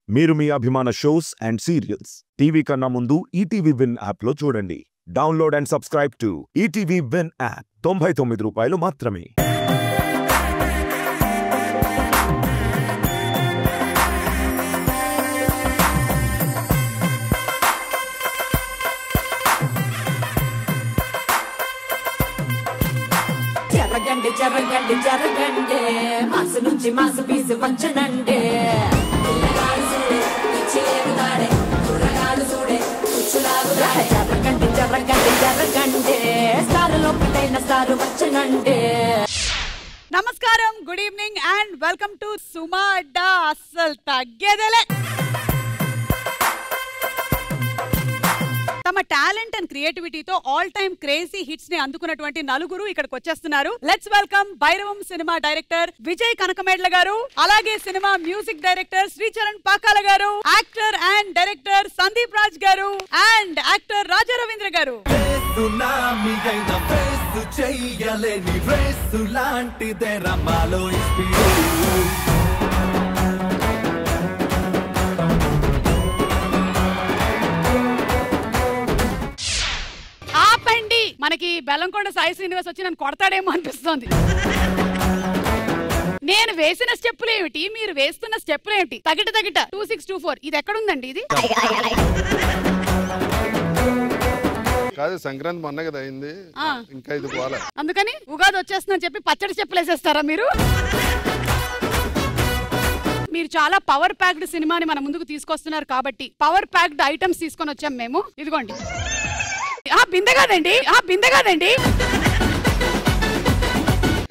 మీరు మీ అభిమాన shows and serials TV కన్నా ముందు ఈటీవీ విన్ యాప్ లో చూడండి. Download and subscribe to ETV win app. 99 రూపాయలు మాత్రమే. జరగండి జరగండి జరగండి మాసు నుంచి మాసు పీసు పంచనండి పిల్లగాడు చూడే పిచ్చిలేగుతాడే కుర్రగాడు చూడే కుచ్చులాగుతాడే జరగండి జరగండి జరగండి స్టారులో పుట్టైన స్టారు వచ్చనండి. నమస్కారం, good evening and welcome to Suma Adda. అస్సలు తగ్గేదేలే. తమ టాలెంట్ అండ్ క్రియేటివిటీతో ఆల్ టైమ్ క్రేజీ హిట్స్ ని అందుకున్నటువంటి నలుగురు ఇక్కడికి వచ్చేస్తున్నారు. Let's welcome Bhairavam cinema director Vijay Kanakamedala garu, అలాగే cinema music director Sricharan Pakala garu, actor and director Sandeep Raj garu and actor రాజా రవీంద్ర గారు. ఆపండి, మనకి బెల్లంకొండ సాయి శ్రీనివాస్ వచ్చి నన్ను కొడతాడేమో అనిపిస్తోంది. నేను వేసిన స్టెప్పులు ఏమిటి, మీరు వేస్తున్న స్టెప్పులు ఏమిటి? తగిట తగిట 2624 ఇది ఎక్కడుందండి? ఇది కాదు, సంక్రాంతి మొన్న కదా అయింది, ఇంకా ఇది పోలే. అందుకని ఉగాది వచ్చేస్తుందని చెప్పి పచ్చడి స్టెప్పులు వేసేస్తారా మీరు? మీరు చాలా పవర్ ప్యాక్డ్ సినిమాని మన ముందుకు తీసుకొస్తున్నారు కాబట్టి పవర్ ప్యాక్డ్ ఐటమ్స్ తీసుకొని వచ్చాం మేము. ఇదిగోండి. బిందె కాదండి,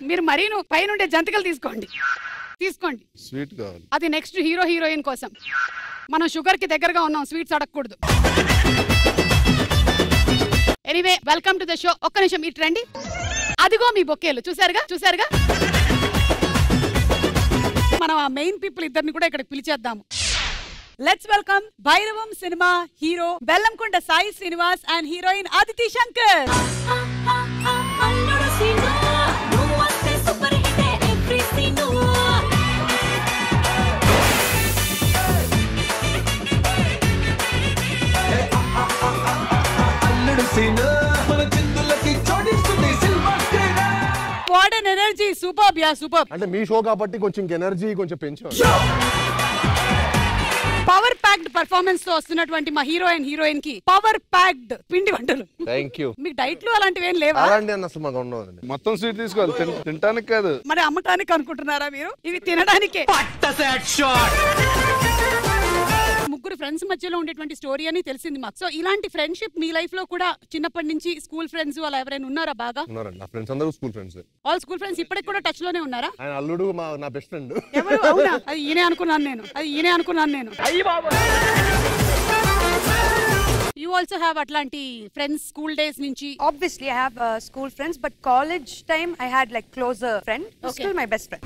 మీరు మరీ పైనుండే జంతికలు తీసుకోండి. స్వీట్ కావాలి. అది నెక్స్ట్ హీరో హీరోయిన్ కోసం. మనం షుగర్ కి దగ్గరగా ఉన్నాం, స్వీట్స్ అడగకూడదు. Anyway, welcome to the show. ఒక్క నిమిషం ఇటు రండి. అదిగో మీ బొకేలు చూసారుగా. మనం ఆ మెయిన్ పీపుల్ ఇద్దరిని కూడా ఇక్కడికి పిలిచేద్దాము. Let's welcome Bhairavam cinema hero Bellamkonda Sai Srinivas and heroine Aditi Shankar. Alludu Seenu నువ్వు వస్తే super hit every scene. Alludu Seenu మన చిందులకి చోటిస్తుంది silver screen. What an energy, superb, yeah, superb. అంటే మీ షో కాబట్టి కొంచెం ఎనర్జీ కొంచెం పెంచు. పవర్ ప్యాక్డ్ పర్ఫార్మెన్స్ తో వస్తున్నటువంటి మా హీరో అండ్ హీరోయిన్ కి పవర్ ప్యాక్డ్ పిండి వంటలు. థాంక్యూ. మీకు డైట్లు అలాంటివి ఏం లేవా? అలాంటి అసలు మాకు ఉండదు. మొత్తం స్వీట్ తీసుకోవాలి, తినడానికి కాదు. మరి అమ్మటానికి అనుకుంటున్నారా మీరు? ఇవి తినడానికే. ముగ్గురు ఫ్రెండ్స్ మధ్యలో ఉండేటువంటి స్టోరీ అని తెలిసింది మాకు. సో ఇలాంటి ఫ్రెండ్షిప్ మీ లైఫ్ లో కూడా చిన్నప్పటి నుంచి స్కూల్ ఫ్రెండ్స్ అలా ఎవరైనా ఉన్నారా? బాగా ఉన్నారండి, నా ఫ్రెండ్స్ అందరూ school friends. All school friends ఇప్పటికి కూడా టచ్ లోనే ఉన్నారా? ఆయన అల్లుడు నా బెస్ట్ ఫ్రెండ్. ఎవరు? అవునా? అది ఈయనే అనుకున్నాను నేను. You also have అట్లాంటి ఫ్రెండ్స్ స్కూల్ డేస్ నుంచి? Obviously, I have school friends, but college time I had like closer friend. Still my best friend.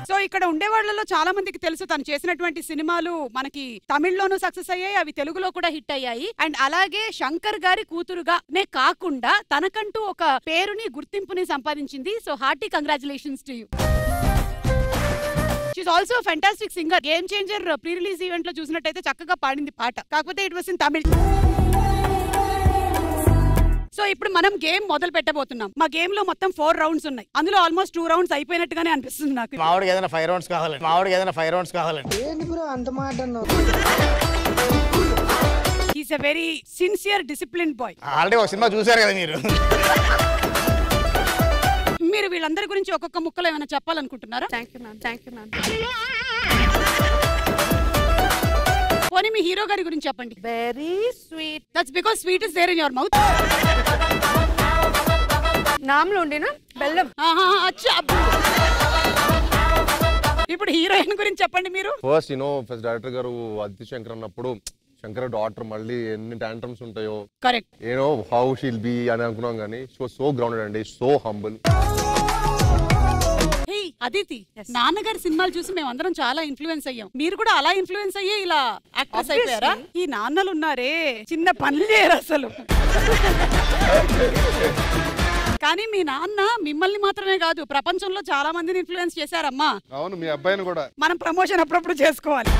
So ఇక్కడ ఉండే వాళ్ళలో చాలా మందికి తెలుసు తను చేసినటువంటి సినిమాలు మనకి తమిళ్లోనూ సక్సెస్ అయ్యాయి, అవి తెలుగులో కూడా హిట్ అయ్యాయి. అండ్ అలాగే శంకర్ గారి కూతురుగానే కాకుండా తనకంటూ ఒక పేరుని గుర్తింపుని సంపాదించింది. So hearty congratulations to you. She's also fantastic singer. Game changer pre release event లో చూసినట్టయితే చక్కగా పాడింది పాట, కాకపోతే it was in Tamil. So ఇప్పుడు మనం గేమ్ మొదలు పెట్టబోతున్నాం. మా గేమ్ లో మొత్తం 4 రౌండ్స్ ఉన్నాయి. అందులో ఆల్మోస్ట్ 2 రౌండ్స్ అయిపోయినట్టుగానే అనిపిస్తుంది నాకు. మావాడికి ఏదైనా 5 రౌండ్స్ కావాలండి. ఏంటి బ్రో అంత మాట అన్నావు? He's a very sincere disciplined boy. Already ఒక సినిమా చూసారు కదా మీరు. మీరు వీళ్ళందరి గురించి ఒక్కొక్క ముక్కలో ఏమైనా చెప్పాలనుకుంటున్నారా? Thank you ma'am. పోనీ మీ హీరో గారి గురించి చెప్పండి. Very sweet. That's because sweet is there in your mouth. నామలో ఉండేనా బెల్లం. ఇప్పుడు హీరోయిన్ గురించి చెప్పండి మీరు. ఫస్ట్ డైరెక్టర్ గారు అదితి శంకర్ అన్నప్పుడు శంకర్ డాటర్ మళ్ళీ ఎన్ని టాంట్రమ్స్ ఉంటాయో, కరెక్ట్, హౌ షీల్ బి అని అనుకున్నాం, కానీ సో గ్రౌండెడ్ అండి, సో హంబుల్. అదితి, నాన్నగారి సినిమాలు చూసి మేమందరం చాలా ఇన్ఫ్లుయెన్స్ అయ్యాం. మీరు కూడా అలా ఇన్ఫ్లుయెన్స్ అయ్యే ఇలా యాక్ట్రెస్ అయిపోయారా? ఈ నాన్నలు ఉన్నారే, చిన్న పనులు చేయరు అసలు. కానీ మీ నాన్న మిమ్మల్ని మాత్రమే కాదు ప్రపంచంలో చాలా మందిని ఇన్ఫ్లుయెన్స్ చేశారమ్మా. అవును, మీ అబ్బాయిని కూడా. మనం ప్రమోషన్ అప్పుడప్పుడు చేసుకోవాలి.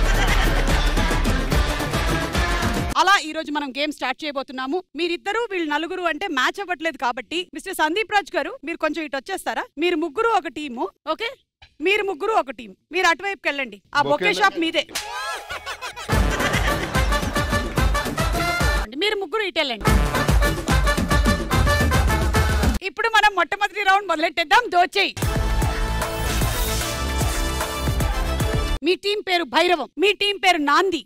అలా ఈ రోజు మనం గేమ్ స్టార్ట్ చేయబోతున్నాము. మీరిద్దరు వీళ్ళు నలుగురు అంటే మ్యాచ్ అవ్వట్లేదు కాబట్టి మిస్టర్ సందీప్ రాజ్ గారు మీరు కొంచెం ఇటు వచ్చేస్తారా? మీరు ముగ్గురు ఒక టీము. ఓకే, మీరు ముగ్గురు ఒక టీం. మీరు అటువైపుకి వెళ్ళండి. ఆ బొకే షాప్ మీదే. మీరు ముగ్గురు ఇటు వెళ్ళండి. ఇప్పుడు మనం మొట్టమొదటి రౌండ్ మొదలెట్టేద్దాం. దోచేయి. మీ టీం పేరు భైరవం, మీ టీం పేరు నాంది.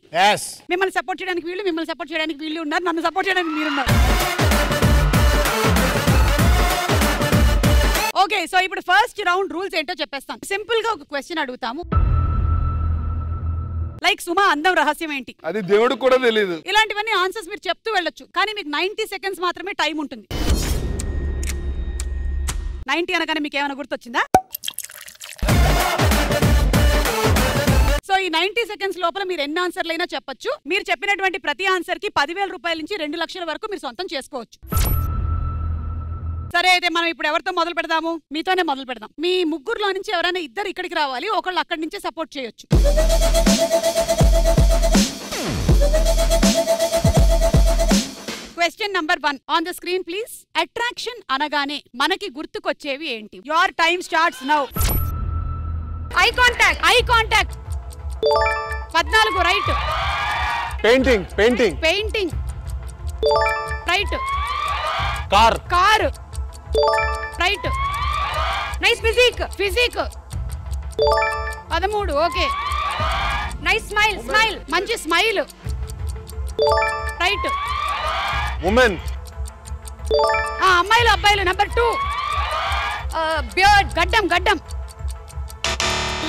మిమ్మల్ని సపోర్ట్ చేయడానికి వీళ్ళు, మిమ్మల్ని సపోర్ట్ చేయడానికి వీళ్ళు ఉన్నారు, నన్ను సపోర్ట్ చేయడానికి మీరున్నారు. ఓకే, సో ఇప్పుడు ఫస్ట్ రౌండ్ రూల్స్ ఏంటో చెప్పేస్తాను. సింపుల్ గా ఒక క్వశ్చన్ అడుగుతాము. లైక్ సుమా అందం రహస్యం ఏంటి? అది దేవుడికి కూడా తెలియదు. ఇలాంటివన్నీ ఆన్సర్స్ మీరు చెప్తూ వెళ్ళొచ్చు, కానీ మీకు 90 సెకండ్స్ మాత్రమే టైం ఉంటుంది. 90 అనగానే మీకు ఏమైనా గుర్తొచ్చిందా? సో ఈ 90 సెకండ్స్ లోపల మీరు ఎన్ని ఆన్సర్లు అయినా చెప్పొచ్చు. మీరు చెప్పినటువంటి ప్రతి ఆన్సర్ కి 10,000 రూపాయల నుంచి 2 లక్షల వరకు మీరు సొంతం చేసుకోవచ్చు. సరే, అయితే మనం ఇప్పుడు ఎవరితో మొదలు పెడదాము? మీతోనే మొదలు పెడదాం. మీ ముగ్గురులో నుంచి ఎవరైనా ఇద్దరు ఇక్కడికి రావాలి, ఒకళ్ళు అక్కడి నుంచే సపోర్ట్ చేయొచ్చు. Question number 1 on the screen please. Attraction అనగానే మనకి గుర్తుకొచ్చేవి ఏంటి? Your time starts now. Eye contact. Eye contact. 14 right. Painting. Painting. Painting right. Car. Car right. Nice physique. Physique 13. Okay. Nice smile. Smile, మంచి smile right. Women. అమ్మాయిలు అబ్బాయిలు. Number 2 beard. గడ్డం. గడ్డం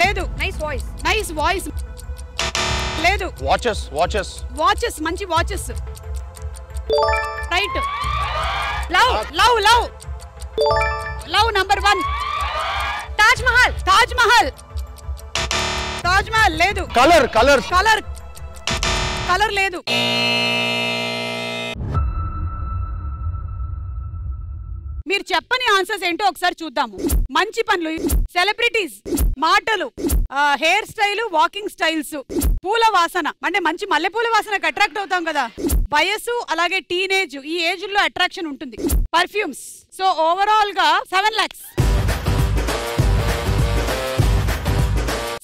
లేదు. Nice voice. నైస్ వాయిస్ లేదు. Watches. Watches. Watches, మంచి watches right. Love. Love. Love. Love number 1. Taj Mahal. Taj Mahal. Taj Mahal లేదు. Colour. Colour. Colour. Colour లేదు. మీరు చెప్పని ఆన్సర్స్ ఏంటో ఒకసారి చూద్దాము. మంచి పనులు, సెలబ్రిటీస్, మాటలు, హెయిర్ స్టైల్, వాకింగ్ స్టైల్స్, పూల వాసన అంటే మంచి మల్లెపూల వాసనకు అట్రాక్ట్ అవుతాం కదా. వయసు అలాగే టీనేజ్, ఈ ఏజ్ లో అట్రాక్షన్ ఉంటుంది. పర్ఫ్యూమ్స్. సో ఓవరాల్ గా 7 lakhs.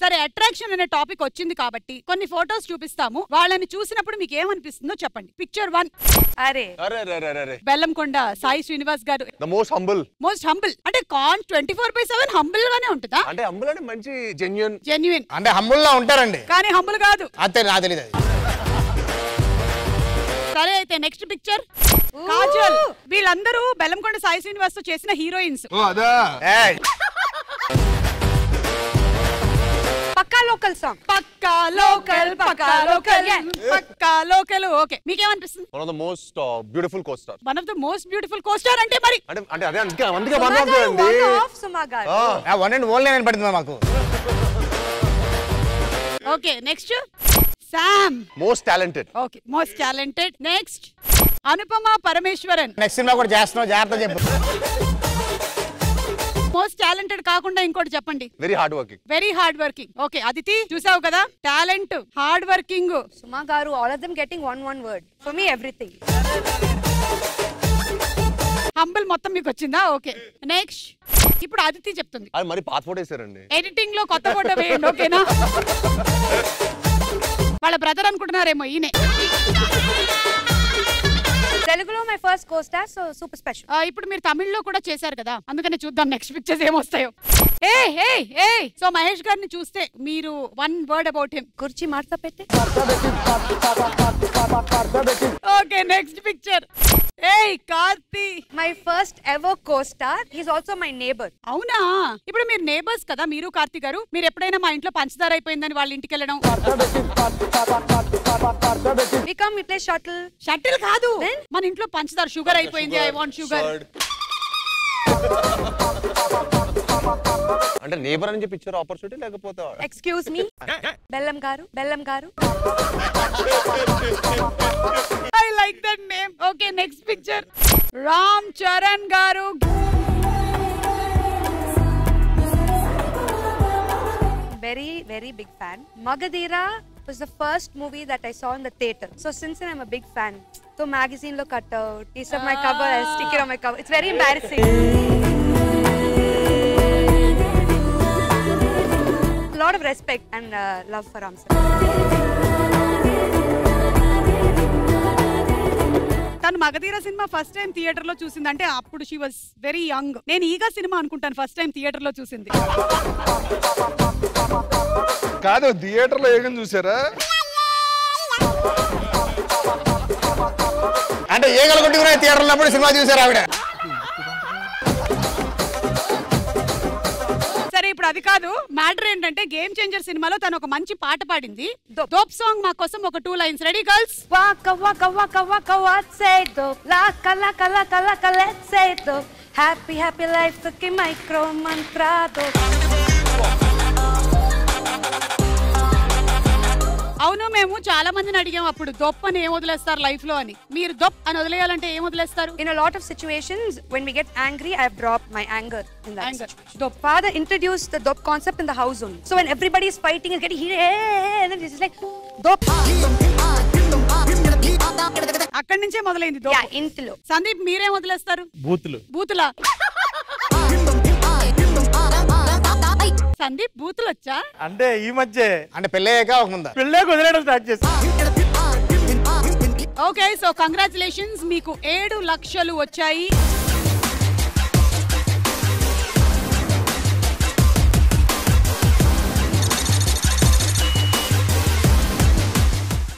సరే, అట్రాక్షన్ అనే టాపిక్ వచ్చింది కాబట్టి కొన్ని ఫోటోస్ చూపిస్తాము. వాళ్ళని చూసినప్పుడు మీకు ఏమనిపిస్తుందో చెప్పండి. పిక్చర్ 1. అరే బెల్లంకొండ సాయి శ్రీనివాస్ గారు. The most humble. Most humble అంటే 24/7 హంబుల్ గానే ఉంటుందా? అంటే హంబుల్ అంటే మంచి జెన్యూన్. జెన్యూన్ అంటే హంబుల్ లా ఉంటారండి, కానీ హంబుల్ కాదు. అంతే. నాకు తెలియదు. సరే, అయితే నెక్స్ట్ పిక్చర్. కాజల్. వీళ్ళందరూ బెల్లంకొండ సాయి శ్రీనివాస్ తో చేసిన heroines. Pakka local song. Pakka local. Pakka local. Pakka local. Okay, మీకేమనిపిస్తుంది? One of the most beautiful costar. One of the most beautiful costar అంటే మరి అంటే అదే అందుకే వన్ ఆఫ్ ద అండి. సుమా గారు. వన్ అండ్ ఓన్లీ నేను పడుతుంది మాకు. Okay, next Sam. Most talented. Okay, most talented. Next Anupama Parameswaran. Next cinema కూడా చేస్తున్నావు, జాగ్రత్త చెప్పు. మోస్ట్ టాలెంటెడ్ కాకుండా ఇంకోటి చెప్పండి. Very hard working. Very hard working. Okay, Aditi చూసావు కదా, టాలెంట్, హార్డ్ వర్కింగ్. సుమా గారు, all of them getting one word. For me, everything. Humble మొత్తం మీకు వచ్చిందా? ఓకే, నెక్స్ట్ ఇప్పుడు అదితి చెప్తుంది. అది మరి పాత ఫోటో వేసారండి. ఎడిటింగ్ లో కొత్త ఫోటో వేయండి, ఓకేనా? వాళ్ళ బ్రదర్ అనుకుంటున్నారేమో ఈయనే. తెలుగులో my first co-star, so super special. ఇప్పుడు మీరు తమిళ్లో కూడా చేశారు కదా, అందుకనే చూద్దాం నెక్స్ట్ పిక్చర్స్ ఏమొస్తాయో. సో మహేష్ గారిని చూస్తే మీరు 1 word about him. కుర్చీ మార్తా పెట్టే. Okay, next picture. Karthi. My first ever co-star. He's also my neighbour. అవునా? ఇప్పుడు మీరు నేబర్స్ కదా మీరు, కార్తీ గారు. మీరు ఎప్పుడైనా మా ఇంట్లో పంచదార అయిపోయిందని వాళ్ళ ఇంటికి వెళ్ళడం? We come, we play shuttle. Shuttle కాదు, మన ఇంట్లో పంచదార షుగర్ అయిపోయింది, ఐ వాంట్ షుగర్. అంటే నేబర్ అని చెప్పి ఇచ్చారు ఆపర్చునిటీ, లేకపోతే ఎక్స్క్యూజ్ మీ బెల్లం గారు. I like that name. Okay, next picture. Ram Charan గారు. very, very big fan. Magadira was the first movie that I saw in the theater. So since then I'm a big fan. So magazine lo cut out, piece of my cover, I stick it on my cover. It's very embarrassing. A lot of respect and love for Ram sir. తను Magadheera cinema first time theatre లో చూసింది అంటే అప్పుడు she was very young. నేను ఈగా cinema అనుకుంటాను first time theatre లో చూసింది. కాదు థియేటర్ లో ఏం చూసారా? అంటే ఏగలు కొట్టుకునే థియేటర్ ఉన్నప్పుడు సినిమా చూసారు ఆవిడ. సరే ఇప్పుడు అది కాదు మ్యాటర్ ఏంటంటే గేమ్ చేంజర్ సినిమాలో తను ఒక మంచి పాట పాడింది. దోప్ సాంగ్ మా కోసం ఒక 2 lines. Ready girls? Waka waka waka waka what say dope. Laka laka laka laka let's say dope. Happy happy life ki micro mantra dope. అవును మేము చాలా మందిని అడిగాం అప్పుడు దొప్ అని ఏం వదిలేస్తారు లైఫ్ లో అని. మీరు దొప్ అని వదిలేయాలంటే ఏం వదిలేస్తారు? In a lot of situations when we get angry I have dropped my anger in that Anger. situation. Dop. Father introduced the dop concept in the house only. So when everybody is fighting and getting heated and then it's like dop. అక్కడి నుంచే మొదలైంది Yeah, దొప్. ఇంట్లో. సందీప్ మీరేం వదిలేస్తారు? బూతులు. బూతులా? సందీప్ బూతులు వచ్చా? అంటే ఈ మధ్య అంటే పెళ్ళయ్యాక ఒక ముందా పెళ్ళే కుదిరేయడం స్టార్ట్ చేసి. ఓకే సో కంగ్రాచులేషన్స్ మీకు 7 లక్షలు వచ్చాయి.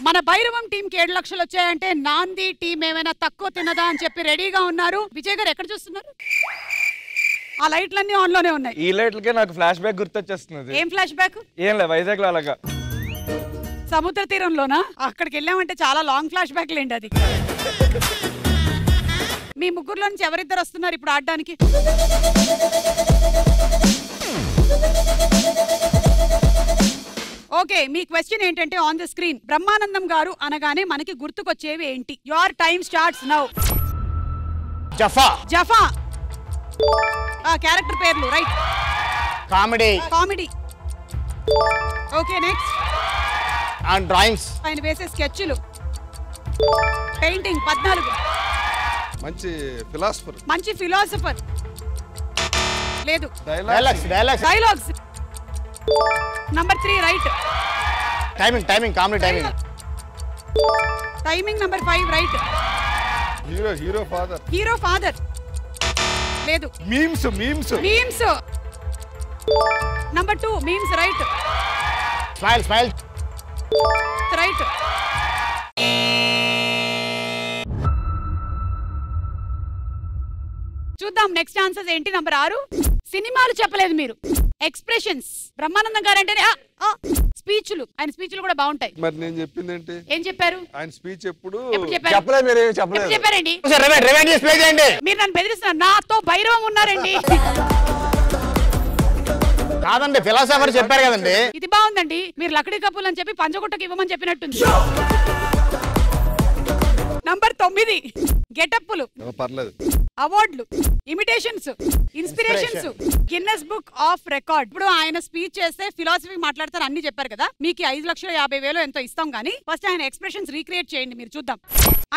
మన భైరవం టీం కి 7 లక్షలు వచ్చాయంటే నాంది టీం ఏమైనా తక్కువ తిన్నదా అని చెప్పి రెడీగా ఉన్నారు. విజయ్ గారు ఎక్కడ చూస్తున్నారు? ఆ లైట్లన్నీ ఆన్ లోనే ఉన్నాయి. ఈ లైట్లకే నాకు ఫ్లాష్ బ్యాక్ గుర్తొచ్చేస్తున్నది. ఏం ఫ్లాష్ బ్యాక్? ఏం లే వైజాగ్ లో అలాగా సముద్ర తీరంలోనా? అక్కడికి వెళ్ళామంటే చాలా లాంగ్ ఫ్లాష్ బ్యాక్ లేండి అది. మీ ముగ్గురులో నుంచి ఎవరిద్దరు వస్తున్నారు ఇప్పుడు ఆడడానికి? ఓకే మీ క్వశ్చన్ ఏంటంటే on the screen Brahmanandam garu అనగానే మనకి గుర్తుకొచ్చేవి ఏంటి? Your time starts now. Jaffa. Jaffa ఆ క్యారెక్టర్ పేర్లు right. Comedy. Comedy. Okay next. And drawings. ఆయన వేసే స్కెచ్లు. పెయింటింగ్ 14. మంచి ఫిలాసఫర్. మంచి ఫిలాసఫర్. లేదు. Dialogues. Dialogues. Number 3 right. Timing comedy timing. Timing number 5 right. Hero father. Hero father. లేదు. Memes. Memes. Number 2 memes right. Smile. Right. చూద్దాం next answers ఏంటి. Number 6 సినిమాలు చెప్పలేదు మీరు. ఎక్స్ప్రెషన్స్. బ్రహ్మానందం గారు అంటేనే స్పీచ్లు. ఆయన స్పీచ్లు కూడా బాగుంటాయి. మరి నేను చెప్పింది ఏంటి? ఏం చెప్పారు? ఆయన స్పీచ్ ఎప్పుడు చెప్పారు? చెప్పలేదు. మీరు ఎప్పుడు చెప్పారండి? మీరు నన్ను బెదిరిస్తున్నారు. నాతో భైరవం ఉన్నారండి. కాదండి ఫిలాసఫర్ చెప్పారు కదండి. ఇది బాగుందండి. మీరు లకడీ కప్పులు అని చెప్పి పంచగుట్టకి ఇవ్వమని చెప్పినట్టుంది. నంబర్ 9 గెటప్పులు. పర్లేదు. అవార్డులు, imitations, inspirations, Guinness book of record. ఇప్పుడు ఆయన స్పీచ్ చేస్తే ఫిలాసఫీ మాట్లాడతారు అన్ని చెప్పారు కదా. మీకు 5,50,000 ఎంతో ఇస్తాం కానీ ఫస్ట్ ఆయన ఎక్స్ప్రెషన్స్ రీక్రియేట్ చేయండి. మీరు చూద్దాం.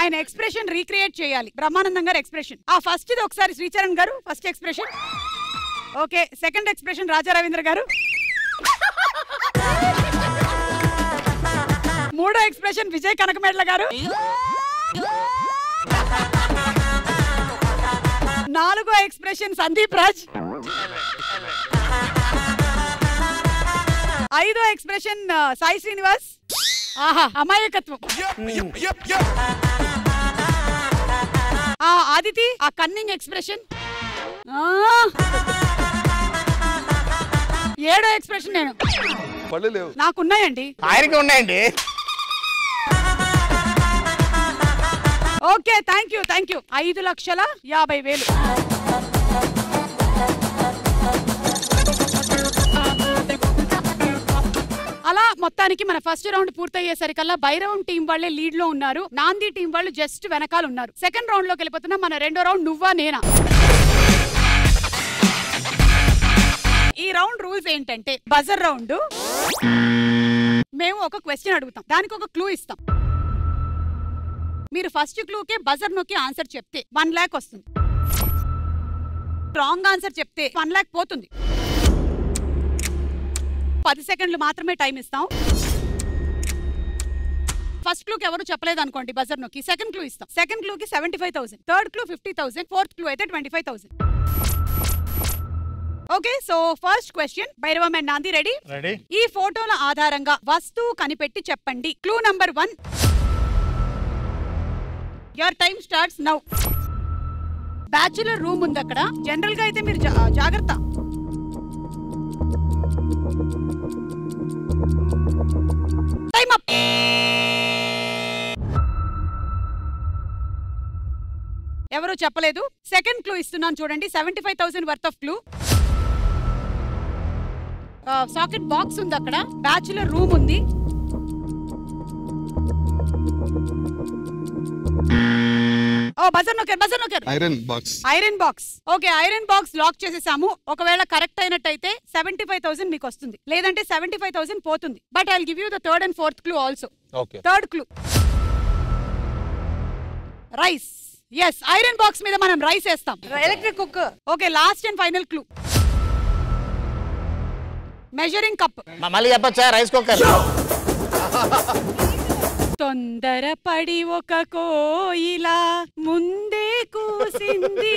ఆయన ఎక్స్ప్రెషన్ రీక్రియేట్ చేయాలి. బ్రహ్మానందం గారు ఎక్స్ప్రెషన్. ఆ ఫస్ట్ ఇది ఒకసారి Sricharan garu first expression. Okay second expression Raja Ravindra garu. మూడో ఎక్స్ప్రెషన్ విజయ్ కనకమేడ్ల గారు. 4వ ఎక్స్ప్రెషన్ సందీప్ రాజ్. 5వ ఎక్స్ప్రెషన్ సాయి శ్రీనివాస్. ఆహా అమాయకత్వం. ఆదితి ఆ కన్నింగ్ ఎక్స్ప్రెషన్. 7వ ఎక్స్ప్రెషన్ నేను. నాకున్నాయండి. ఆయనకి ఉన్నాయండి. Okay thank you 5,50,000. అలా మొత్తానికి మన ఫస్ట్ రౌండ్ పూర్తయ్యేసరికల్లా భైరవం టీం వాళ్ళే లీడ్ లో ఉన్నారు. నాంది టీం వాళ్ళు జస్ట్ వెనకాల ఉన్నారు. సెకండ్ రౌండ్ లోకి వెళ్ళిపోతున్నా. మన రెండో రౌండ్ నువ్వా నేనా. ఈ రౌండ్ రూల్స్ ఏంటంటే బజర్ రౌండ్. మేము ఒక క్వశ్చన్ అడుగుతాం, దానికి ఒక క్లూ ఇస్తాం. మీరు ఫస్ట్ క్లూకే బజర్ నొక్కి ఆన్సర్ చెప్తే 1 lakh వస్తుంది. రాంగ్ ఆన్సర్ చెప్తే 1 lakh పోతుంది. 10 సెకండ్లు మాత్రమే టైం ఇస్తాం. ఫస్ట్ క్లూకి ఎవరు చెప్పలేదు అనుకోండి బజర్ నొక్కి సెకండ్ క్లూ ఇస్తాం. సెకండ్ క్లూకి 75,000, థర్డ్ క్లూ 50,000, ఫోర్త్ క్లూ అయితే 25,000. Okay, so first question Bhairavam and Naandi ready? Ready. ఈ ఫోటోల ఆధారంగా వస్తువు కనిపెట్టి చెప్పండి. Clue number 1. Your time starts now. Bachelor room ఉంది అక్కడ. జనరల్ గా అయితే మీరు జాగ్రత్త. Time up. ఎవరు చెప్పలేదు. సెకండ్ క్లూ ఇస్తున్నాను చూడండి. 75,000 worth of clue. Socket box ఉంది అక్కడ. బ్యాచులర్ రూమ్ ఉంది. బజర్ నొక్కారు. Iron box. Iron box. Okay, iron box lock చేసేసాము. ఒకవేళ కరెక్ట్ అయినట్టయితే 75,000 మీకు వస్తుంది, లేదంటే 75,000 పోతుంది. But I will give you the third and fourth clue also. Third clue rice. Yes, iron box మీద మనం రైస్ వేస్తాం. Electric cooker. Okay, last and final clue measuring cup. మళ్ళీ చెప్పచ్చా? Rice cooker. తొందరపడి ఒక కోయిలా ముందే కూసింది.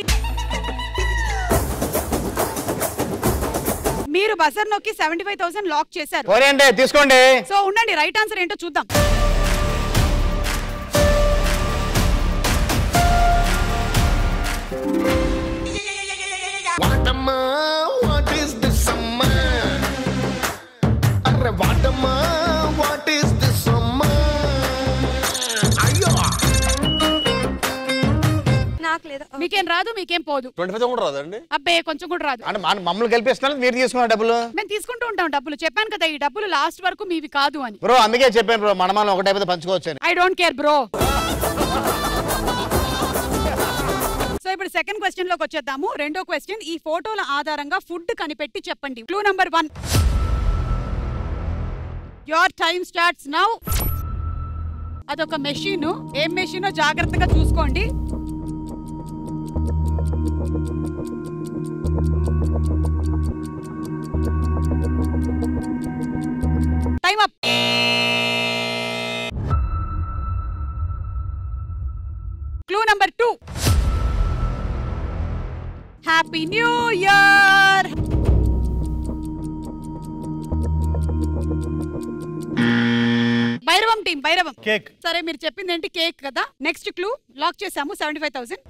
మీరు బజర్ నొక్కి 75,000 లాక్ చేశారు. తీసుకోండి. సో ఉండండి, రైట్ ఆన్సర్ ఏంటో చూద్దాం. వాటమ్మా వాట్ ఈస్ దిస్ అమ్మా, అరే వాటమ్మా వాట్ ఈస్ దిస్ అమ్మా. అయ్యో నాకు లేదా? మీకేం రాదు, మీకేం పోదు. 25 కూడా రాదండి? అబ్బే, కొంచెం కూడా రాదు. అంటే మమ్మల్ని గెలిపిస్తున్నారు, మీరు తీసుకున్న డబ్బులు. మేము తీసుకుంటూ ఉంటాం డబ్బులు. చెప్పాను కదా, ఈ డబ్బులు లాస్ట్ వరకు మీవి కాదు అని. బ్రో అందుకే చెప్పాను బ్రో, మనం ఒకటైపోతే పంచుకోవచ్చు. I don't care bro. So ఇప్పుడు సెకండ్ క్వశ్చన్ లోకి వచ్చేద్దాము. రెండో క్వశ్చన్, ఈ ఫోటోల ఆధారంగా ఫుడ్ కనిపెట్టి చెప్పండి. Clue number 1. Your time starts now. అదొక మెషిన్. ఏం మెషినో జాగ్రత్తగా చూసుకోండి. Time up. Clue number 2. Happy new year. Bhairavam team, Bhairavam. Cake. సరే, మీరు చెప్పింది ఏంటి? కేక్ కదా. నెక్స్ట్ క్లూ లాక్ చేసాము. 75,000.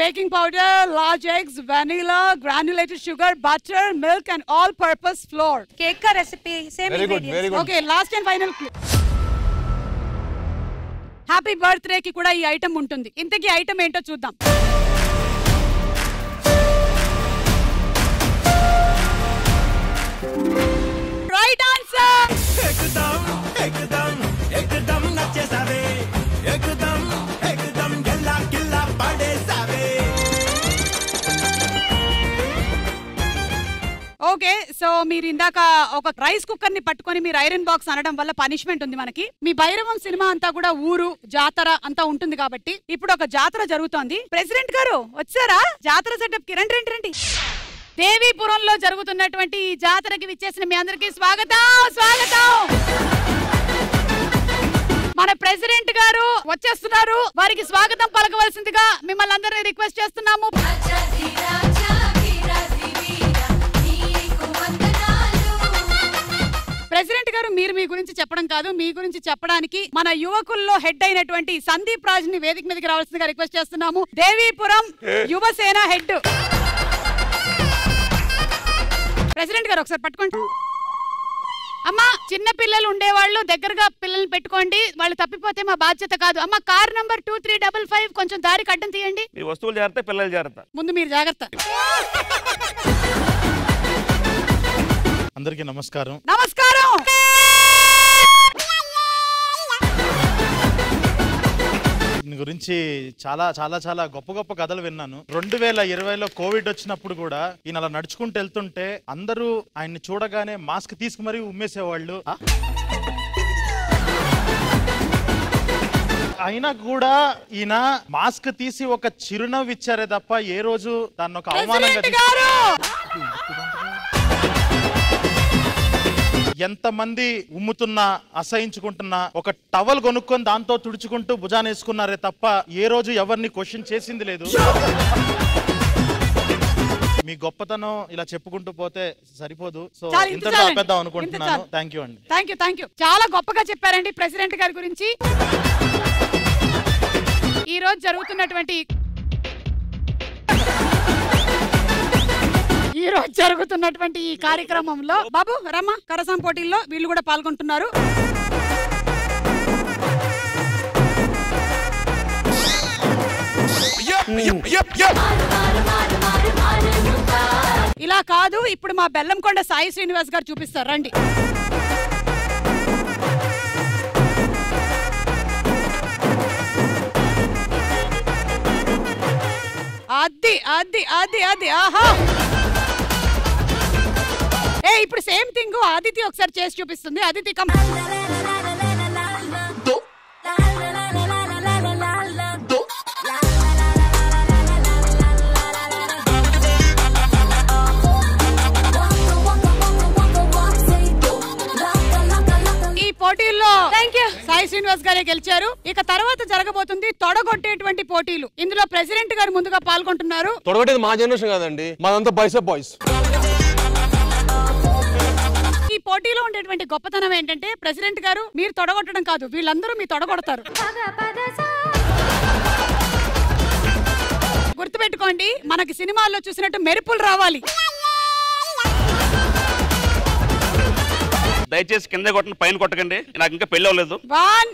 Baking powder, large eggs, vanilla, granulated sugar, butter, milk and all purpose flour. Cake కా recipe same ingredients. Okay, last and final clue. Happy birthday కి కూడా ఈ ఐటమ్ ఉంటుంది. ఇంతకీ ఐటమ్ ఏంటో చూద్దాం. Right answer. ఓకే, సో మీరు ఇందాక ఒక రైస్ కుక్కర్ ని పట్టుకొని మీరు ఐరన్ బాక్స్ అనడం వల్ల పనిష్మెంట్ ఉంది మనకి. మీ భైరవం సినిమా అంతా కూడా ఊరు జాతర అంతా ఉంటుంది కాబట్టి ఇప్పుడు ఒక జాతర జరుగుతోంది. ప్రెసిడెంట్ గారు వచ్చారా? జాతర సెటప్ కి రండి రండి రండి. దేవీపురంలో జరుగుతున్నటువంటి ఈ జాతరకి విచ్చేసిన మీ అందరికీ స్వాగతం స్వాగతం. మన ప్రెసిడెంట్ గారు వచ్చేస్తున్నారు. వారికి స్వాగతం పలకవలసిందిగా మిమ్మల్ని అందరినీ రిక్వెస్ట్ చేస్తున్నాము. ప్రెసిడెంట్ గారు, మీరు మీ గురించి చెప్పడం కాదు, మీ గురించి చెప్పడానికి మన యువకుల్లో హెడ్ అయినటువంటి సందీప్ రాజ్ ని వేదిక మీదకి రావాల్సిందిగా రిక్వెస్ట్ చేస్తున్నాము. దేవీపురం యువసేన హెడ్. ప్రెసిడెంట్ గారు ఒకసారి పట్టుకోండి. అమ్మా, చిన్న పిల్లలు ఉండేవాళ్ళు దగ్గరగా పిల్లల్ని పెట్టుకోండి. వాళ్ళు తప్పిపోతే మా బాధ్యత కాదు. అమ్మా, కార్ నంబర్ 2355 కొంచెం దారికి అడ్డం తీయండి. ఈ వస్తువులు జాగ్రత్త, పిల్లలు జాగ్రత్త. ముందు మీరు జాగ్రత్త. అందరికీ నమస్కారం. ఈయన గురించి చాలా చాలా చాలా గొప్ప గొప్ప కథలు విన్నాను. 2020లో కోవిడ్ వచ్చినప్పుడు కూడా ఈయన అలా నడుచుకుంటూ వెళ్తుంటే అందరూ ఆయన్ని చూడగానే మాస్క్ తీసుకు మరీ ఉమ్మేసేవాళ్ళు. అయినా కూడా ఈయన మాస్క్ తీసి ఒక చిరునవ్వు ఇచ్చారే తప్ప ఏ రోజు దాన్ని ఒక అవమానంగా ఎంతమంది ఉమ్ముతున్నా అసహించుకుంటున్నా ఒక టవల్ కొనుక్కొని దాంతో తుడుచుకుంటూ భుజాన్ని వేసుకున్నారే తప్ప ఏ రోజు ఎవరిని క్వశ్చన్ చేసింది లేదు. మీ గొప్పతనం ఇలా చెప్పుకుంటూ పోతే సరిపోదు. సో ఇంతటితో ఆపేద్దాం అనుకుంటున్నాను. థ్యాంక్ యూ అండి. Thank you. చాలా గొప్పగా చెప్పారండి ప్రెసిడెంట్ గారి గురించి. ఈ రోజు జరుగుతున్నటువంటి ఈ కార్యక్రమంలో బాబు రమ్మ కరసం పోటీల్లో వీళ్ళు కూడా పాల్గొంటున్నారు. ఇలా కాదు, ఇప్పుడు మా బెల్లంకొండ సాయి శ్రీనివాస్ గారు చూపిస్తారు, రండి. అది అది అది అది ఆహా. ఇప్పుడు సేమ్ థింగ్ ఆదితి ఒకసారి చేసి చూపిస్తుంది. ఆదితి కమ్. ఈ పోటీల్లో సాయి శ్రీనివాస్ గారే గెలిచారు. ఇక తర్వాత జరగబోతుంది తొడగొట్టేటువంటి పోటీలు. ఇందులో ప్రెసిడెంట్ గారు ముందుగా పాల్గొంటున్నారు. తొడగొట్టేది మా జనరేషన్ కాదండి, మాదంతా బైసెప్ బాయ్స్. ఈ పోటీలో ఉండేటువంటి గొప్పతనం ఏంటంటే ప్రెసిడెంట్ గారు మీరు తొడగొట్టడం కాదు, వీళ్ళందరూ మీ తొడగొడతారు. గుర్తుపెట్టుకోండి, మనకి సినిమాల్లో చూసినట్టు మెరుపులు రావాలి. దయచేసి కింద కొట్టండి, పైన కొట్టకండి. నాకు ఇంకా పెళ్లి అవ్వలేదు. 1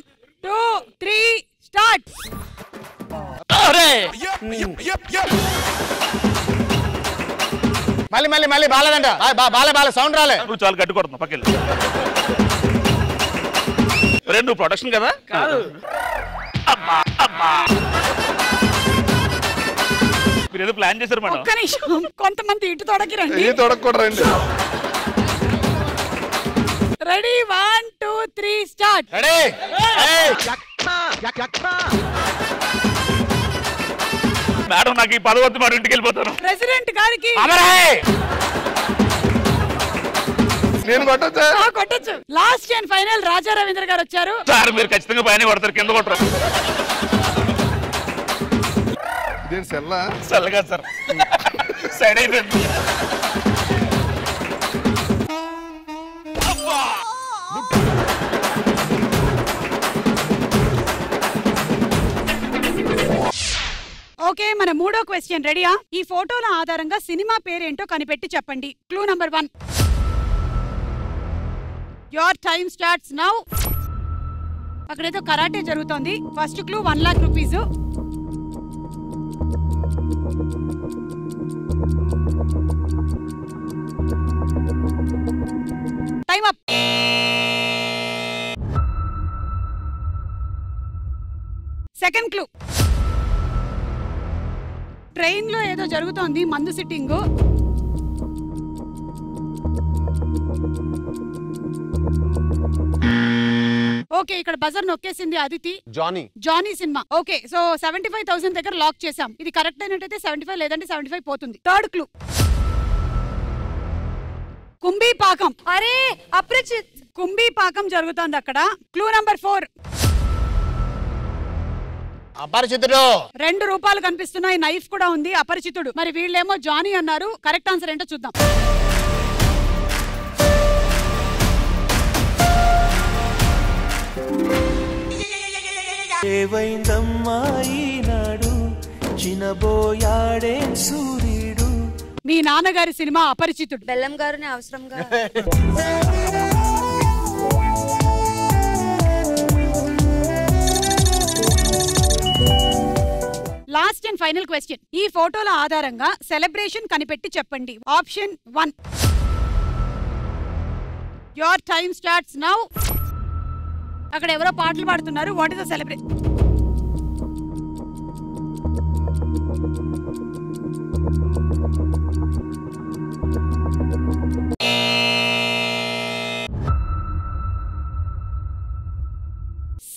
2 3 స్టార్ట్. మళ్ళీ మళ్ళీ మళ్ళీ బాలేదంట. బాలే సౌండ్ రాలే. చాలా గట్టి కొడుతున్నా పక్కన. నువ్వు ప్రొడక్షన్ కదా కాదు. మీరు ఏదో ప్లాన్ చేశారు మేడం. ఒక్క నిమిషం, కొంతమంది ఇటు తొడకి రండి. తొడగొట్టరండి. Ready 1 2 3 start. మేడం నాకు ఈ పదవద్దు, మరి ఇంటికి వెళ్ళిపోతాను. ప్రెసిడెంట్ గారికి నేను కొట్టొచ్చు. లాస్ట్ అండ్ ఫైనల్ రాజా రవీంద్ర గారు వచ్చారు. సార్ మీరు ఖచ్చితంగా పైన కొడతారు, కింద కొట్టరు. చల్లగా సార్ సైడ్ అయిపోయింది. ఓకే, మన మూడో క్వశ్చన్ రెడీయా? ఈ ఫోటోల ఆధారంగా సినిమా పేరేంటో కనిపెట్టి చెప్పండి. Clue number 1. Your time starts now. అక్కడేదో కరాటే జరుగుతోంది. First clue 1 lakh rupees. Time up. Second clue, train లో ఏదో జరుగుతోంది, మందు సిట్టింగ్. ఓకే, ఇక్కడ బజర్ నొక్కేసింది Aditi. Johnny cinema. Okay, so 75,000 దగ్గర లాక్ చేసాం. ఇది కరెక్ట్ అయినట్టయితే 75, లేదంటే 75 పోతుంది. థర్డ్ క్లూ, కుంభీపాకం. అరే అప్రచిత్. కుంభీపాకం జరుగుతోంది అక్కడ. Clue number 4. అపరిచితుడు. 2 రూపాయలు కనిపిస్తున్నాయి, నైఫ్ కూడా ఉంది. అపరిచితుడు. మరి వీళ్ళేమో జానీ అన్నారు. కరెక్ట్ ఆన్సర్ ఏంటో చూద్దాం. మీ నాన్నగారి సినిమా అపరిచితుడు. బెల్లం గారుని అవసరంగా. Last and final question. ఈ ఫోటోల ఆధారంగా సెలబ్రేషన్ కనిపెట్టి చెప్పండి. Option 1. Your time starts now. అక్కడ ఎవరో పాటలు పాడుతున్నారు. What is the celebration?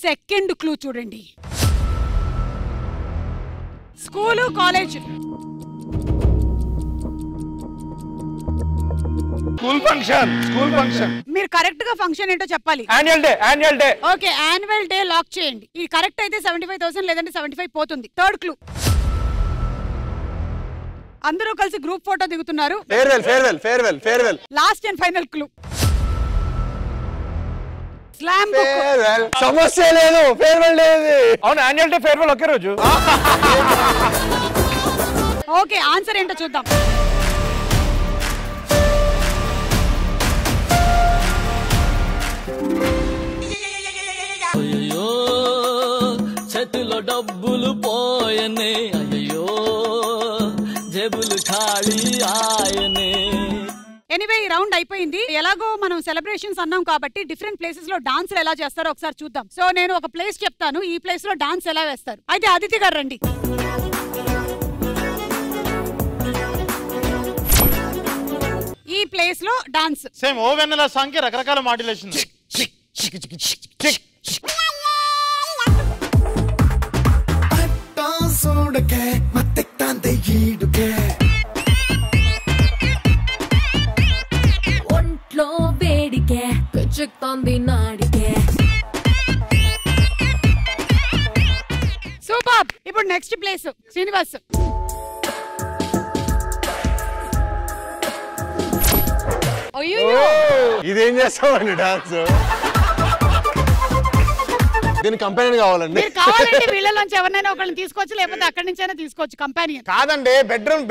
Second clue చూడండి. School college. School function. మీరు కరెక్ట్ గా ఫంక్షన్ ఏంటో చెప్పాలి. Annual day. Okay, annual day lock చేయండి. ఇది కరెక్ట్ అయితే 75,000, లేదంటే 75 పోతుంది. Third clue. అందరూ కలిసి గ్రూప్ ఫోటో దిగుతున్నారు. Farewell. Last and final clue. Slam book. సమస్య లేదు, ఫేర్వెల్ లేదు. అవును, యాన్యువల్ డే ఫేర్వెల్ ఒకే రోజు. ఓకే, ఆన్సర్ ఏంటో చూద్దాం. అయ్యో చేతిలో డబ్బులు పోయనే, అయ్యో జేబులు ఖాళీ ఆయనే. ఎనీవే, ఈ రౌండ్ అయిపోయింది. ఎలాగో మనం సెలబ్రేషన్స్ అన్నాం కాబట్టి డిఫరెంట్ ప్లేసెస్ లో డాన్సులు ఎలా చేస్తారో ఒకసారి చూద్దాం. సో నేను ఒక ప్లేస్ చెప్తాను, ఈ ప్లేస్ లో డాన్స్ ఎలా వేస్తారు. అయితే అదితి గారు రండి. ఈ ప్లేస్ లో డాన్స్ సేమ్ ఓ వెన్నెల సాంగ్ కి రకరకాల మాడ్యులేషన్. ఒంట్లో వేడికే పెచ్చుకుంది నాడికే. సూపర్. ఇప్పుడు నెక్స్ట్ ప్లేస్ శ్రీనివాస్. ఇదేం చేస్తామండి డాన్స్? దీని కంపెనీ కావాలండి. మీరు కావాలంటే వీళ్ళలోంచి ఎవరినైనా ఒకరిని తీసుకోవచ్చు, లేకపోతే అక్కడి నుంచైనా తీసుకోవచ్చు కంపెనీయన్. కాదండి,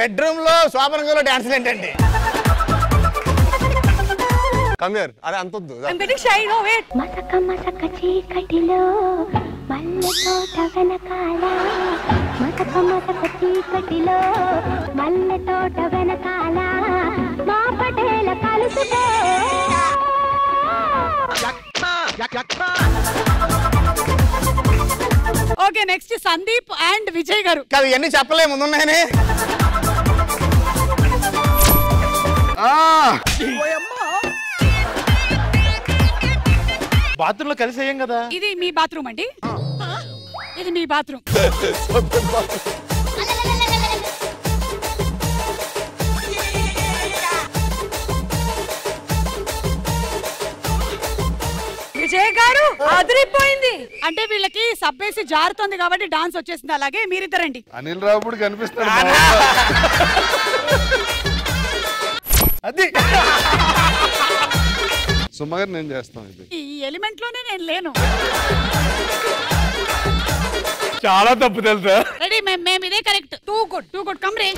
బెడ్రూమ్ లో శోభనంగంలో డాన్స్ ఏంటండి? కమ్యూర్ అరే అంతొద్దు. మసక మసక చీకటిలో మల్లె తోట వెనకాల, మసక మసక చీకటిలో మల్లె తోట వెనకాల మా పటేల కలుసుకో. Okay, next Sandeep and Vijay garu. కాదు, ఇవన్నీ చెప్పలే ముందున్నాయని. బాత్రూమ్ లో కలిసి అయ్యాం కదా. ఇది మీ బాత్రూమ్ అండి, ఇది మీ బాత్రూమ్. విజయ్ గారు అదిరిపోయింది. అంటే వీళ్ళకి సబ్బేసి జారుతోంది కాబట్టి డాన్స్ వచ్చేసింది. అలాగే మీరిద్దరండి. అనిల్ రావుడు కనిపిస్తాడు. అది సుమగారు నేను చేస్తాను. ఇది ఈ ఎలిమెంట్ లోనే నేను లేను. చాలా తప్పు తెలుసా? రెడీ, మేము ఇదే కరెక్ట్. టూ గుడ్ కమ్ రే.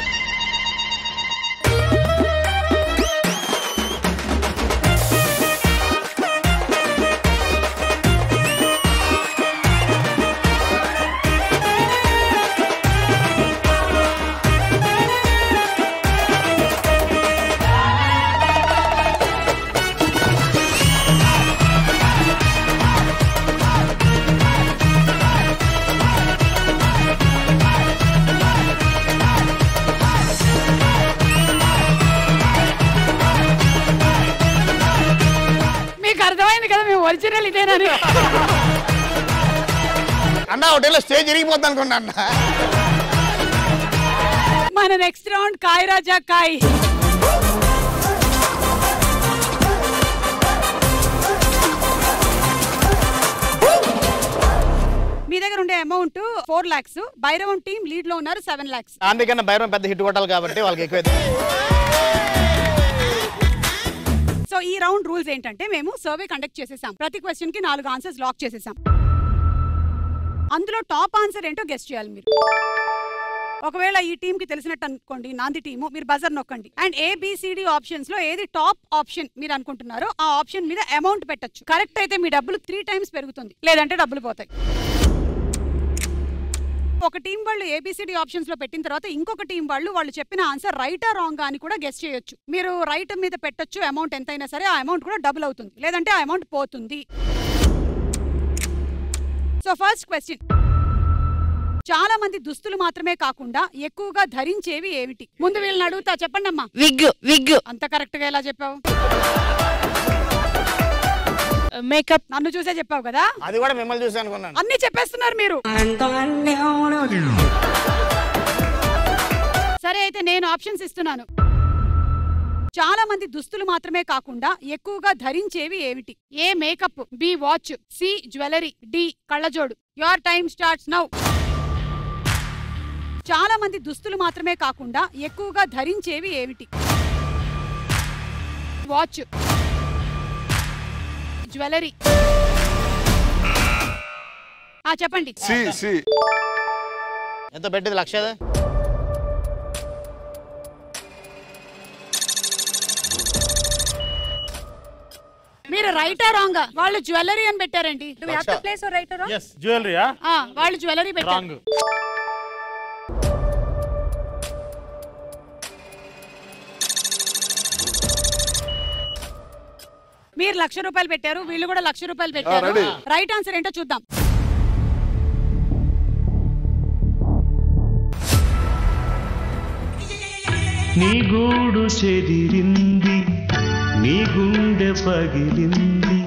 అర్థమైంది కదా మేము ఒరిజినల్ ఇదేనని. అన్నా హోటల్లో స్టేజ్ ఇరిగిపోద్ది అనుకున్నా అన్న. మన నెక్స్ట్ రౌండ్ కాయ్ రాజా కాయ్. మీ దగ్గర ఉండే అమౌంట్ 4 lakhs. బైరవం టీం లీడ్ లో ఉన్నారు 7 lakhs. అందుకన్నా బైరవం పెద్ద హిట్ కొట్టాలి కాబట్టి వాళ్ళకి ఎక్కువ. సో ఈ రౌండ్ రూల్స్ ఏంటంటే మేము సర్వే కండక్ట్ చేసేసాం. ప్రతి క్వశ్చన్ కి 4 ఆన్సర్స్ లాక్ చేసేసాం. అందులో టాప్ ఆన్సర్ ఏంటో గెస్ చేయాలి మీరు. ఒకవేళ ఈ టీం కి తెలిసినట్టు అనుకోండి, నాంది టీము, మీరు బజర్ నొక్కండి. అండ్ ABCD ఆప్షన్స్ లో ఏది టాప్ ఆప్షన్ మీరు అనుకుంటున్నారో ఆ ఆప్షన్ మీద అమౌంట్ పెట్టొచ్చు. కరెక్ట్ అయితే మీ డబ్బులు 3 times పెరుగుతుంది, లేదంటే డబ్బులు పోతాయి. ఒక టీం వాళ్ళు ABCD ఆప్షన్స్ లో పెట్టిన తర్వాత ఇంకొక టీం వాళ్ళు చెప్పిన ఆన్సర్ రైటా రాంగ్ అని కూడా గెస్ చేయొచ్చు. మీరు రైట్ మీద పెట్టొచ్చు, అమౌంట్ ఎంతైనా సరే ఆ అమౌంట్ కూడా డబుల్ అవుతుంది, లేదంటే ఆ అమౌంట్ పోతుంది. సో ఫస్ట్ క్వశ్చన్, చాలా మంది దుస్తులు మాత్రమే కాకుండా ఎక్కువగా ధరించేవి ఏమిటి? ముందు వీళ్ళని అడుగుతా, చెప్పండి అమ్మా. విగ్. అంత కరెక్ట్ గా ఎలా చెప్పావు? మేకప్. నన్ను చూసే చెప్పావు కదా. అది కూడా మిమ్మల్ని చూసి అనుకున్నాను. అన్ని చెప్పేస్తున్నారు మీరు. సరే అయితే నేను ఆప్షన్స్ ఇస్తున్నాను. చాలా మంది దుస్తులు మాత్రమే కాకుండా ఎక్కువగా ధరించేవి ఏమిటి? A makeup, B watch, C jewellery, D కళ్ళజోడు. Your time starts now. చాలా మంది దుస్తులు మాత్రమే కాకుండా ఎక్కువగా ధరించేవి ఏమిటి? Watch, jewellery. చెప్పండి. ఎంత పెట్టింది? 1,00,000. మీరు రైటా రాంగ్? వాళ్ళు జ్యువెలరీ అని పెట్టారండి. జ్యువెలరీయా? వాళ్ళు జ్యువెలరీ పెట్టారు. మీరు 1,00,000 రూపాయలు పెట్టారు, వీళ్ళు కూడా 1,00,000 రూపాయలు పెట్టారు. రైట్ ఆన్సర్ ఏంటో చూద్దాం. నీ గూడు చెదిరింది, నీ గుండె పగిలింది,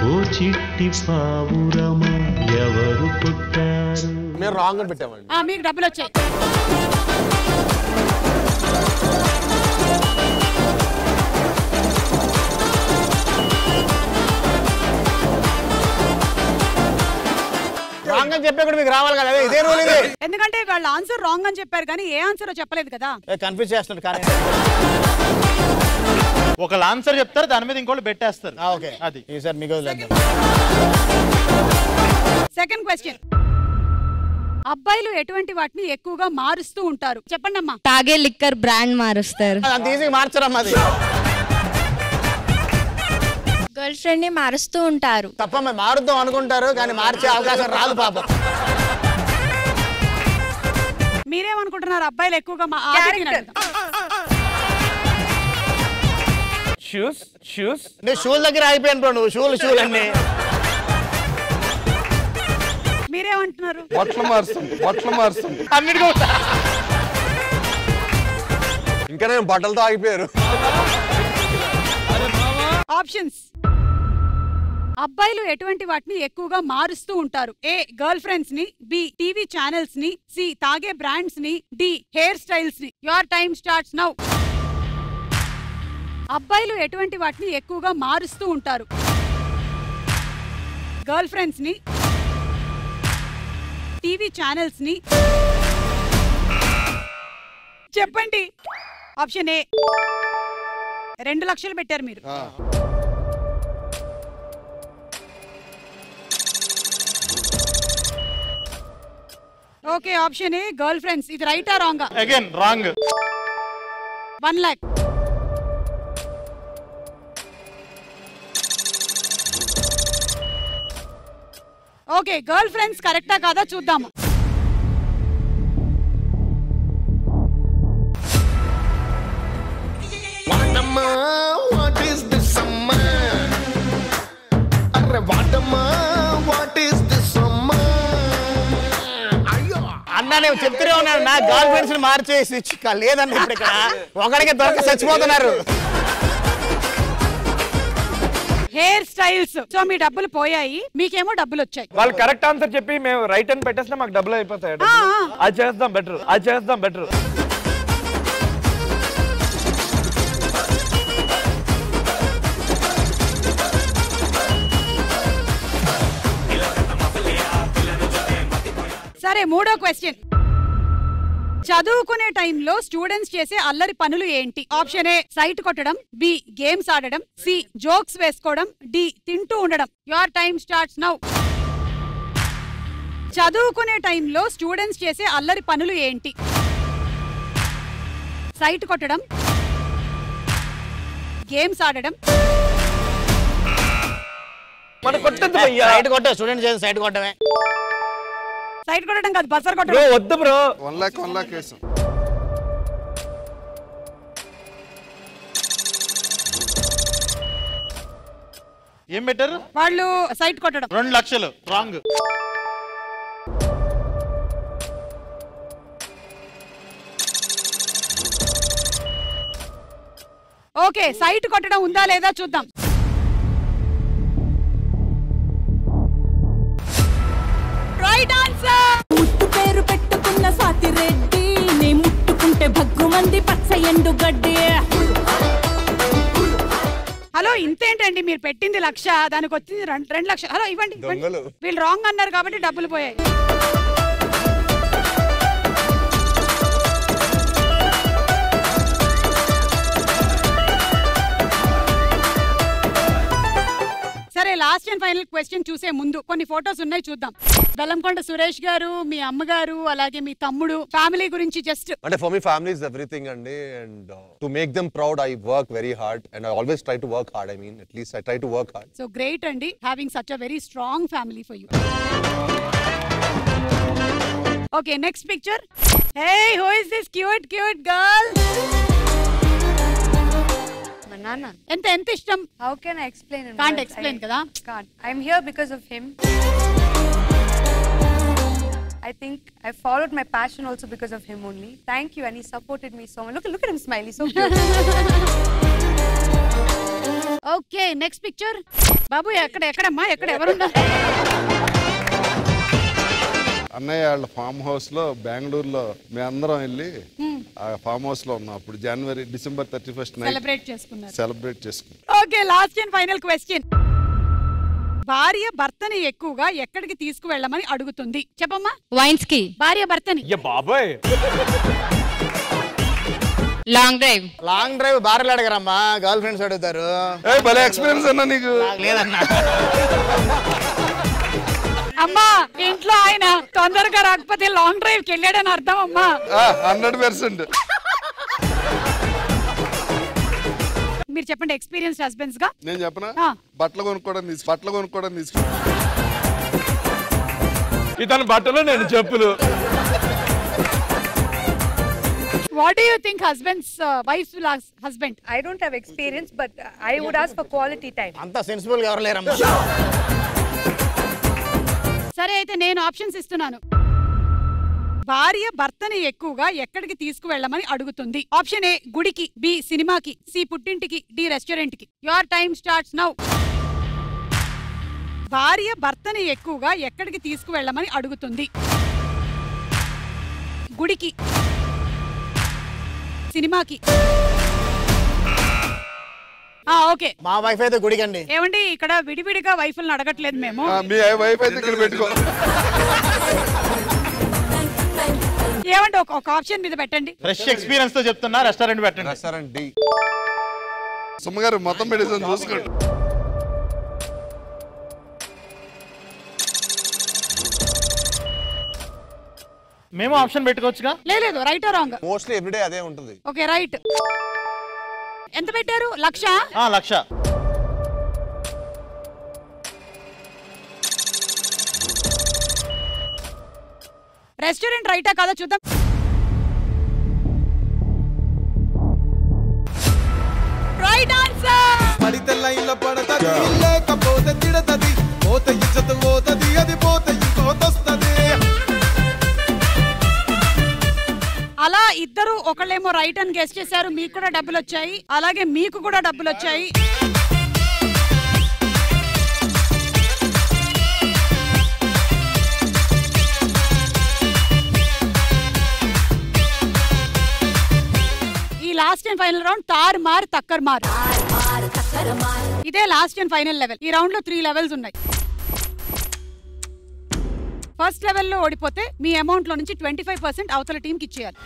ఓ చిట్టి పావురమా ఎవరు పుట్టారు? మేము రాంగ్ అని పెట్టామండి. మీకు డబ్బులు వచ్చాయి. రాంగ్ అని చెప్పే కూడా మీకు రావాలి కదా, ఇదే రూల్ ఇది. ఎందుకంటే వాళ్ళ ఆన్సర్ రాంగ్ అని చెప్పారు కానీ ఏ ఆన్సర్ చెప్పలేదు కదా. కన్ఫ్యూజ్ చేస్తున్నారు కానీ ఒకళ్ళ ఆన్సర్ చెప్తారు, దాని మీద ఇంకోళ్ళు పెట్టేస్తారు. ఓకే, అది ఈసారి మీకు వదిలేద్దాం. Second question. అబ్బాయిలు ఎటువంటి వాటిని ఎక్కువగా మారుస్తూ ఉంటారు? చెప్పండి అమ్మా. తాగే లిక్కర్ బ్రాండ్ మారుస్తారు. అంత ఈజీగా మార్చరమ్మా అది. గర్ల్ ఫ్రెండ్ ని మారుస్తూ ఉంటారు. తప్ప మారుద్దాం అనుకుంటారు కానీ మార్చే అవకాశం రాదు పాపం. మీరేమనుకుంటున్నారు? అబ్బాయిలు ఎక్కువగా నేను షూల దగ్గర ఆగిపోయాను బ్రో. నువ్వు షూలు అన్ని మీరేమంటున్నారు? ఇంకా నేను బట్టలతో ఆగిపోయారు. ఆప్షన్స్. అబ్బాయిలు ఎటువంటి వాటిని ఎక్కువగా మారుస్తూ ఉంటారు? ఏ గర్ల్ ఫ్రెండ్స్ ని, బి టీవీ ఛానల్స్ ని, సి తాగే బ్రాండ్స్ ని, డి హెయిర్ స్టైల్స్ ని. Your time starts now. అబ్బాయిలు ఎటువంటి వాటిని ఎక్కువగా మారుస్తూ ఉంటారు? గర్ల్ ఫ్రెండ్స్ ని, టీవీ ఛానల్స్ ని. చెప్పండి. ఆప్షన్ ఏ 2,00,000 పెట్టారు మీరు. Okay, option A girlfriends. ఇది రైటా రాంగా? Again wrong. 1 lakh. Okay, girlfriends కరెక్టా కాదా చూద్దాము. అన్నా నేను చెప్తూనే ఉన్నాను నా గర్ల్ ఫ్రెండ్స్ ని మార్చేసి లేదండి. ఇప్పుడు ఇక్కడ ఒకడికి దొరక చచ్చిపోతున్నారు. Hair styles. సో మీ డబ్బులు పోయాయి, మీకేమో డబ్బులు వచ్చాయి. వాళ్ళు కరెక్ట్ ఆన్సర్ చెప్పి మేము రైట్ అని పెట్టేస్తే మాకు డబ్బులు అయిపోతాయి. అది చేద్దాం బెటర్, అది చేద్దాం బెటర్. సరే, మూడో క్వశ్చన్. చదువుకునే టైంలో స్టూడెంట్స్ చేసే అల్లరి పనులు ఏంటి? ఆప్షన్ ఏ సైట్ కొట్టడం, బి గేమ్స్ ఆడడం, సి జోక్స్ వేసుకోవడం, డి తింటూ ఉండడం. Your time starts now. చదువుకునే టైంలో స్టూడెంట్స్ చేసే అల్లరి పనులు ఏంటి? సైట్ కొట్టడం, గేమ్స్ ఆడడం. సైట్ కొట్ట స్టూడెంట్ చేసే సైట్ కొట్టమే. సైట్ కొట్టడం కాదు, బజర్ కొట్టడం. వద్దు బ్రో. 1 lakh case. ఏం పెట్టారు? వాళ్ళు సైట్ కొట్టడం. 2,00,000 రాంగ్. ఓకే, సైట్ కొట్టడం ఉందా లేదా చూద్దాం. ఉంది పచ్చ ఎండు గడ్డి. హలో ఇంతేంటండి మీరు పెట్టింది 1,00,000 దానికి వచ్చింది 2 లక్షలు. హలో ఇవ్వండి. వీళ్ళు రాంగ్ అన్నారు కాబట్టి డబ్బులు పోయాయి. సరే లాస్ట్ అండ్ ఫైనల్ క్వశ్చన్ చూసే ముందు కొన్ని ఫోటోస్ ఉన్నాయి చూద్దాం. బెల్లంకొండ సురేష్ గారు, మీ అమ్మగారు, అలాగే మీ తమ్ముడు ఫ్యామిలీ గురించి జస్ట్. అంటే for me family is everything అండి, and to make them proud I work very hard and I always try to work hard. I mean at least I try to work hard. So great అండి, having such a very strong family for you. Okay next picture. Hey who is this cute girl? Nana. ఎంత ఇష్టం? How can I explain? Can't explain kada? Can't. I'm here because of him. I think I followed my passion also because of him only. Thank you, and he supported me so much. Look at him smiley, so cute. Okay, next picture. Babu, ఎక్కడమ్మా ఎవరున్నారు? అన్నయ్య వాళ్ళ farm house లో బెంగళూరులో మేమందరం వెళ్ళి ఆ farm house లో ఉన్నాం. అప్పుడు డిసెంబర్ 31 సెలబ్రేట్ చేసుకున్నాం. Okay last and final question. భార్య భర్తని ఎక్కువగా ఎక్కడికి తీసుకువెళ్ళమని అడుగుతుంది? చెప్పమ్మా. వైన్స్ కి. భార్య భర్తని బాబాయ్ లాంగ్ డ్రైవ్ భార్యలు అడగరమ్మా, గర్ల్ ఫ్రెండ్స్ అడుగుతారు. భలే ఎక్స్పీరియన్స్ అన్నా నీకు. లేదన్నా. అమ్మా ఇంట్లో ఆయన తొందరగా రాకపోతే లాంగ్ డ్రైవ్ కి వెళ్ళాడని అర్థం అమ్మా. 100%. మీరు చెప్పండి ఎక్స్పీరియన్స్ హస్బెండ్స్ గా. నేను చెప్పనా? బట్టలు కొనుక్కోవడం తీసుకు. ఇతను బట్టలు నేను చెప్పులు. What do you think husbands wives will ask husband? I don't have experience, but I would ask for quality time. అంత సెన్సిబుల్ గా ఎవరు లేరమ్మా. సరే అయితే నేను ఆప్షన్స్ ఇస్తున్నాను. భార్య భర్తని ఎక్కువగా ఎక్కడికి తీసుకువెళ్ళమని అడుగుతుంది? ఆప్షన్ ఏ గుడికి, బి సినిమాకి, సి పుట్టింటికి, డి రెస్టారెంట్ కి. Your time starts now. భార్య భర్తని ఎక్కువగా ఎక్కడికి తీసుకువెళ్ళమని అడుగుతుంది? గుడికి, సినిమాకి. ఓకే మా వైఫ్ అయితే గుడికండి. ఏమండి ఇక్కడ విడివిడిగా వైఫ్లను అడగట్లేదు మేము. మీ వైఫ్ అయితే ఇక్కడ పెట్టుకో. ఏమండి ఒక ఆప్షన్ మీద పెట్టండి. ఫ్రెష్ ఎక్స్పీరియన్స్ తో చెప్తున్నా, రెస్టారెంట్ పెట్టండి. Restaurant D. సుమ్మగారు మొత్తం పెట్టేసాను చూసుకోండి. మేము ఆప్షన్ పెట్టుకోవచ్చుగా. లేదు రైట్ రాంగ్. మోస్ట్లీ ఎవ్రీడే అదే ఉంటుంది. Okay right. ఎంత పెట్టారు? 1,00,000. 1,00,000. రెస్టారెంట్ రైటా కాదా చూద్దాం. Right answer. పడితే లైన్లో పడతది, లేకపోతే తిడతది, పోతే ఇజ్జత్ పోతది, అది పోతే ఇంకోతొస్తది. అలా ఇద్దరు ఒకళ్ళేమో రైట్ అని గెస్ చేశారు, మీకు కూడా డబ్బులు వచ్చాయి, అలాగే మీకు కూడా డబ్బులు వచ్చాయి. ఈ లాస్ట్ అండ్ ఫైనల్ రౌండ్ తార్ మార్ తక్కర్ మార్. ఇదే లాస్ట్ అండ్ ఫైనల్ లెవెల్. ఈ రౌండ్ లో 3 లెవెల్స్ ఉన్నాయి. ఫస్ట్ లెవెల్లో ఓడిపోతే మీ అమౌంట్ లో నుంచి 25% అవతల టీంకి ఇచ్చేయాలి.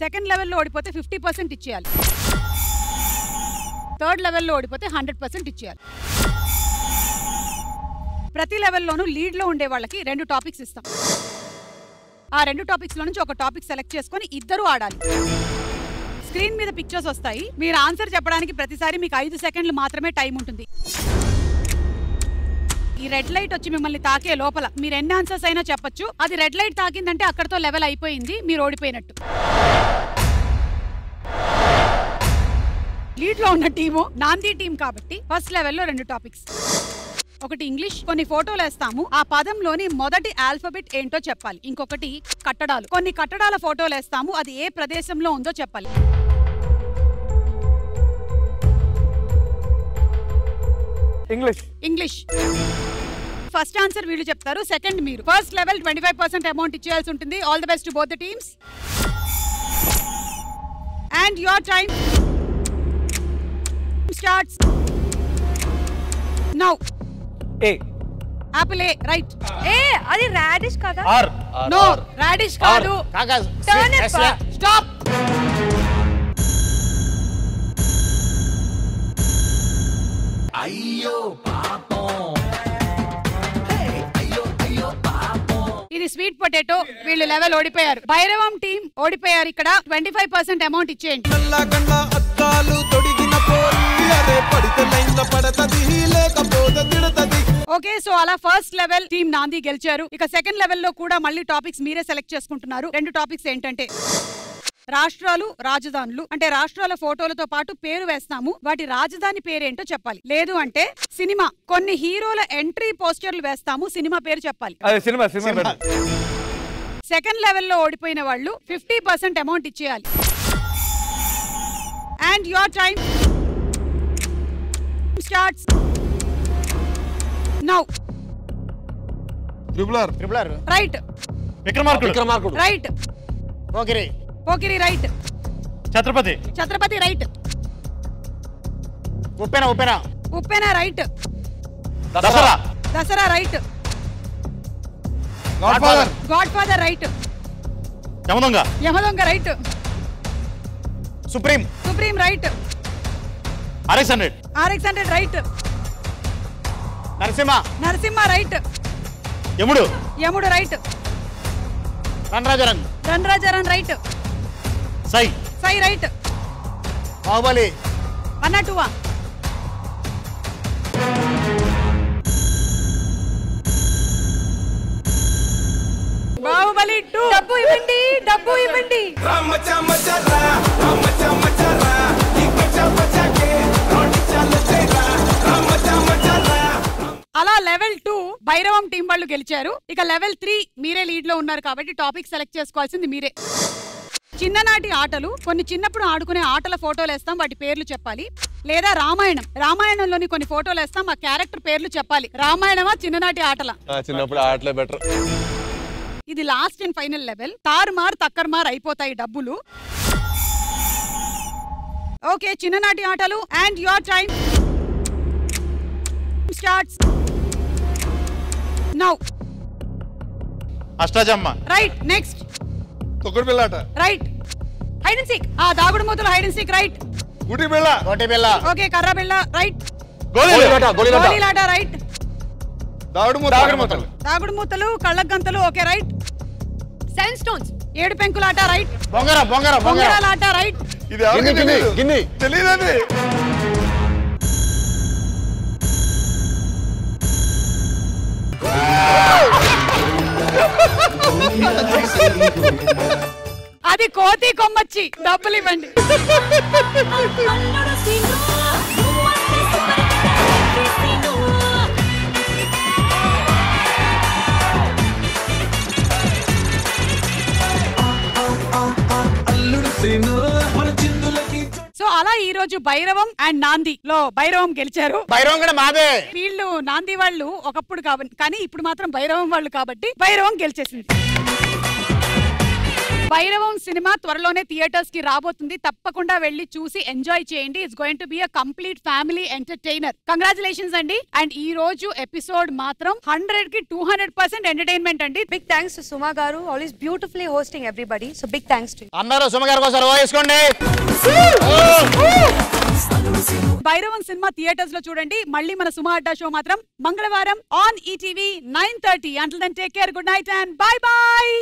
సెకండ్ లెవెల్లో ఓడిపోతే 50% ఇచ్చేయాలి. థర్డ్ లెవెల్లో ఓడిపోతే 100% ఇచ్చేయాలి. ప్రతి లెవెల్లోనూ లీడ్ లో ఉండే వాళ్ళకి 2 టాపిక్స్ ఇస్తాం. ఆ 2 టాపిక్స్ లో నుంచి ఒక టాపిక్ సెలెక్ట్ చేసుకొని ఇద్దరు ఆడాలి. స్క్రీన్ మీద పిక్చర్స్ వస్తాయి. మీరు ఆన్సర్ చెప్పడానికి ప్రతిసారి మీకు 5 సెకండ్లు మాత్రమే టైం ఉంటుంది. ఈ రెడ్ లైట్ వచ్చి మిమ్మల్ని తాకే లోపల మీరు ఎన్ని ఆన్సర్స్ అయినా చెప్పొచ్చు. అది రెడ్ లైట్ తాకిందంటే అక్కడతో లెవెల్ అయిపోయింది, మీరు ఓడిపోయినట్టు. లీడ్ లో ఉన్న టీము నాంది టీం కాబట్టి ఫస్ట్ లెవెల్లో 2 టాపిక్స్. ఒకటి ఇంగ్లీష్, కొన్ని ఫోటోలు వేస్తాము, ఆ పదంలోని మొదటి ఆల్ఫబెట్ ఏంటో చెప్పాలి. ఇంకొకటి కట్టడాలు, కొన్ని కట్టడాల ఫోటోలు వేస్తాము, అది ఏ ప్రదేశంలో ఉందో చెప్పాలి. ఇంగ్లీష్. ఫస్ట్ ఆన్సర్ వీళ్ళు చెప్తారు, సెకండ్ మీరు. ఫస్ట్ లెవెల్ 25% అమౌంట్ ఇచ్చేయాల్సి ఉంటుంది. All the best to both the teams. And your time starts now. ఏ యాపిల్ ఏ రైట్. ఏ అది రాడిష్ కదా? ఆర్. నో రాడిష్ కాదు. టర్నిప్. స్టాప్. అయ్యో పాపం. ఇది స్వీట్ పొటాటో. వీళ్ళు లెవెల్ ఓడిపోయారు. భైరవం టీం ఓడిపోయారు. ఇక్కడ 25% అమౌంట్ ఇచ్చేయండి. నల్లగండ్ల అద్దాలు తొడిగిన పోరి అరే పడితే లైన్ల పడతది లేకపోతే తిడతది. ఓకే సో అలా ఫస్ట్ లెవెల్ టీం నాంది గెలిచారు. ఇక సెకండ్ లెవెల్ లో కూడా మళ్ళీ టాపిక్స్ మీరే సెలెక్ట్ చేసుకుంటున్నారు. 2 టాపిక్స్ ఏంటంటే రాష్ట్రాలు రాజధానులు. అంటే రాష్ట్రాల ఫోటోలతో పాటు పేరు వేస్తాము, వాటి రాజధాని పేరేంటో చెప్పాలి. లేదు అంటే సినిమా కొన్ని హీరోల ఎంట్రీ పోస్టర్లు వేస్తాము, సినిమా పేరు చెప్పాలి. సినిమా. సెకండ్ లెవెల్లో ఓడిపోయిన వాళ్ళు 50% అమౌంట్ ఇచ్చేయాలి. And your time starts now. Triple R. Right. Vikramarkudu. Right. Pokiri right. Chhatrapati right. Uppena right. Dasara right. Godfather right. Yamadonga right. Supreme right. RX-100 right. Narasimha right. Yamudu right. రణరాజరన్ right. Sye right. Baahubali 1 or 2 Baahubali 2. డబ్బు ఇవ్వండి. అలా లెవెల్ 2 భైరవం టీం వాళ్ళు గెలిచారు. ఇక లెవెల్ 3 మీరే లీడ్ లో ఉన్నారు కాబట్టి టాపిక్ సెలెక్ట్ చేసుకోవాల్సింది మీరే. చిన్ననాటి ఆటలు. కొన్ని చిన్నప్పుడు ఆడుకునే ఆటల ఫోటోలు వేస్తాం, వాటి పేర్లు చెప్పాలి. లేదా రామాయణంలోని కొన్ని ఫోటోలు వేస్తాం, ఆ క్యారెక్టర్ పేర్లు చెప్పాలి. రామాయణమా చిన్ననాటి ఆటల? చిన్నప్పుడు ఆటలే బెటర్. ఇది లాస్ట్ అండ్ ఫైనల్ లెవెల్. తారుమార్ తక్కర్మార్ అయిపోతాయి డబ్బులు. ఓకే చిన్ననాటి ఆటలు. And your time starts now. అష్టాచమ్మ. రైట్. నెక్స్ట్ తొక్కుడు బిళ్ళాట. రైట్. Hide and seek. దాగుడు మూతలు హైడ్ అండ్ సీక్ రైట్. గుడి బిళ్ళ. ఓకే కర్ర బిళ్ళ రైట్. గోలీలాట రైట్. దాగుడు మూతలు కళ్ళ గంతలు ఓకే రైట్. Seven stones. 7 పెంకులాట రైట్. బొంగరాలాట రైట్. గిన్ని తెలియదండి. అది కోతి కొమ్మచ్చి. డబ్బులు ఇవ్వండి. సో అలా ఈ రోజు భైరవం అండ్ నాంది లో భైరవం గెలిచారు. భైరవం కూడా మాదే. వీళ్ళు నాంది వాళ్ళు ఒకప్పుడు కాబట్టి, కానీ ఇప్పుడు మాత్రం భైరవం వాళ్ళు కాబట్టి భైరవం గెలిచేసింది. భైరవం సినిమా త్వరలోనే థియేటర్స్ కి రాబోతుంది. తప్పకుండా వెళ్ళి చూసి ఎంజాయ్ చేయండి. It's going to be a complete family entertainer. Congratulations అండి. అండ్ ఈ రోజు ఎపిసోడ్ మాత్రం 100 కి 200% ఎంటర్టైన్మెంట్ అండి. Big thanks to Suma garu, always beautifully hosting everybody. So big thanks to అందరూ సుమ గారి కోసం వేసుకోండి. భైరవం సినిమా థియేటర్స్ లో చూడండి. మళ్ళీ మన సుమా అడ్డా షో మాత్రం మంగళవారం on ETV 9:30. Until then, take care, good night and bye bye.